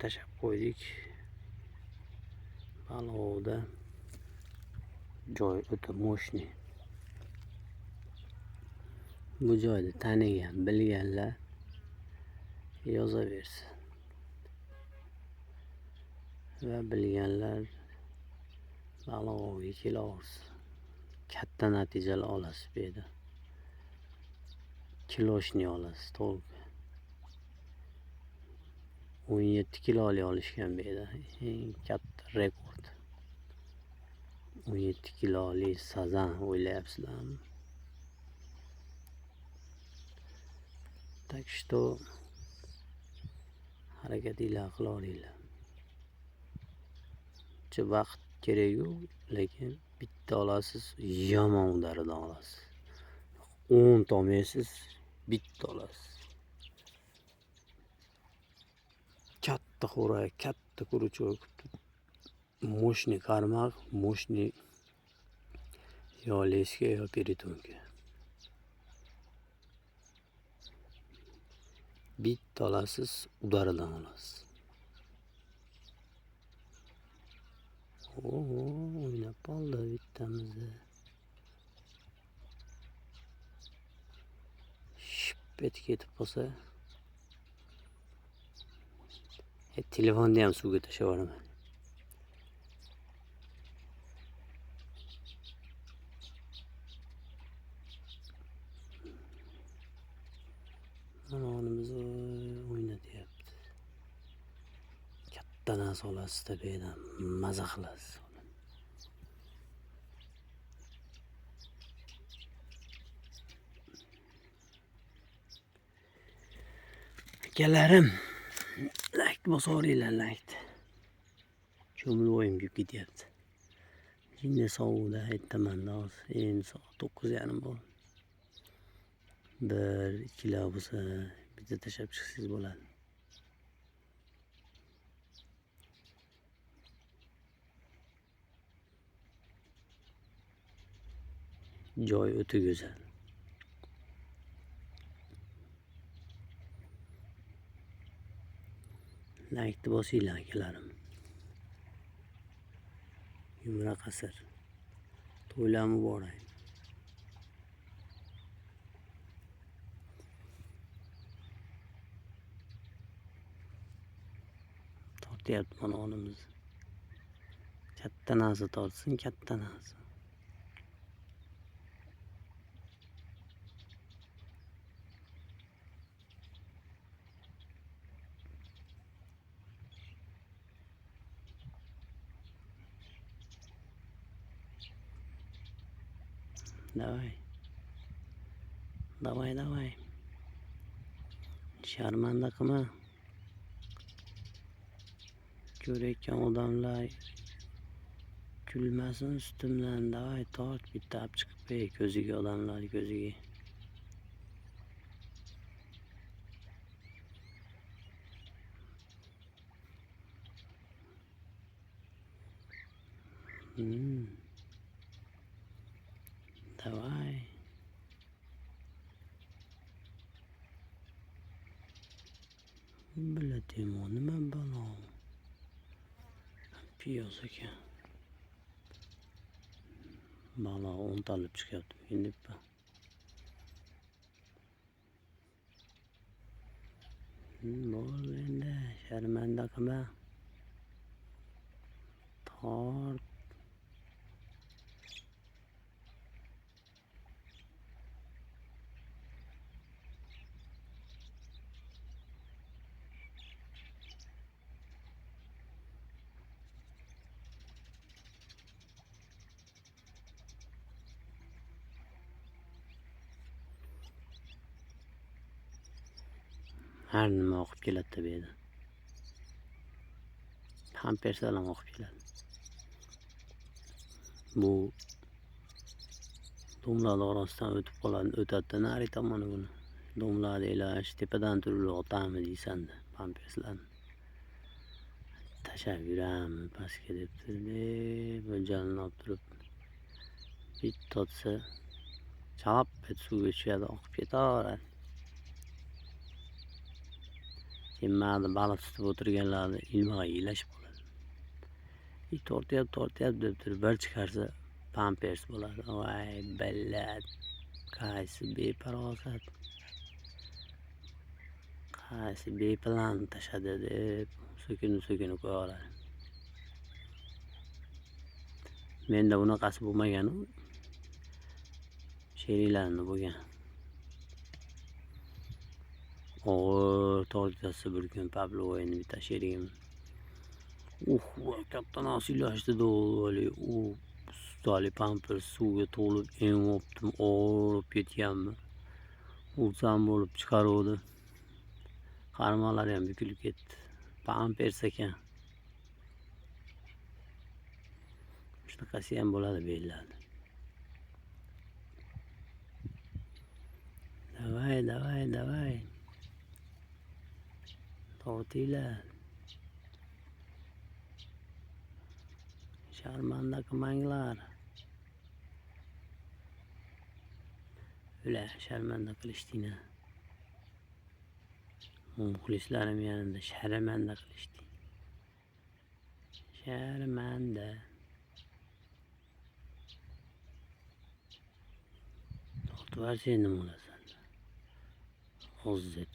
tashlab qo'ydik. Balovda joy o'ta mo'shni. Bu joyda tanigan, bilganlar yozaversin. Va bilganlar balovga kelaversin. Katta natijalar olasiz bu yerda. Kiloshni olasiz, to'g'ri. 17 kiloli olishgan bu yerda. Eng katta rekord. 17 kiloli sazan o'ylayapsizlarmi? Так что harakatinglar qilaveringlar. Uncha vaqt kerak yo'q, lekin bitta olasiz, yomon udaridan olasiz. 10 olmaysiz, bitta olasiz. Katta xo'rak, katta kuruchoq, mo'shni qarmoq, mo'shni yo leska, yo peritonka. Bitta olasiz, udaridan olasiz. O'ynab qoldi bittamizni. Ship etib ketib qolsa, telefonni ham suvga tashlab yuboraman. Onamiz o'ynatyapti. Katta narsa olasiz-da bu yerdan, maza qilasiz. Akalarim, like bosaveringlar, like. Ko'milib o'yim kelib ketyapti. Jinni sovuqda aytaman-da hozir. Endi soat 9:30 bo'ldi. 1-2 bo'lsa bitta tashlab chiqsangiz bo'ladi. Joy o'ta go'zal. Like'ni bosinglar akalarim. Yumra qasr. To'ylar muborak. Tortyapti mana onamiz. Katta narsa tortsin, katta narsa. Давай. Давай, давай. Sharmanda qilma. Ko'rayotgan odamlar kulmasin ustimdan. Davay, tort bitta olib chiqib qo'y ko'ziga, odamlar ko'ziga. Давай. Biladim, nima balo? Piyoz ekan. Balo 10 ta olib chiqyapti endi. Bo'ldi endi, sharmanda qilma. Tort. Har nima o'qib keladi bu yerda. Pamperslar ham o'qib keladi. Bu domlar orasidan o'tib qoladi, o'tadi nari tomoni buni. Domlar deylar, tepadan turib otami deysanda, pamperslarni. Tashab yuramiz pastga debdi. Mo'ljalini olib turib bitta otsa chap et suvga tushadi, oqib ketaveradi. Keyin mayli baliq tutib o'tirganlarni ilmag'ay ilashib qoladi. Tortyapti deb turib bir chiqarsa pampers bo'ladi. Voy billat, qaysi befarosat, qaysi beplan tashadi deb so'kinib qo'yaveradi. Menda bunaqasi bo'lmagan-u. Sheriklarni bo'lgan. Og'ir tortasi bir kun Pavlovoyni bitta sherigim. Voy katta nas ilashdi-da, u ustali pampers suvga to'lib emyaptim, og'rib ketganmi. Xursand bo'lib chiqaruvdi. Qarmoqlari ham bukilib ketdi. Pampers ekan. Shunaqasi ham bo'ladi bellarda. Davay. Tortinglar. Sharmanda qilmanglar. Ular sharmanda qilishdingna. Muxlislarim yanimda sharmanda qilishding. Sharmanda. Tortib sen nima bo'lasan? Hozir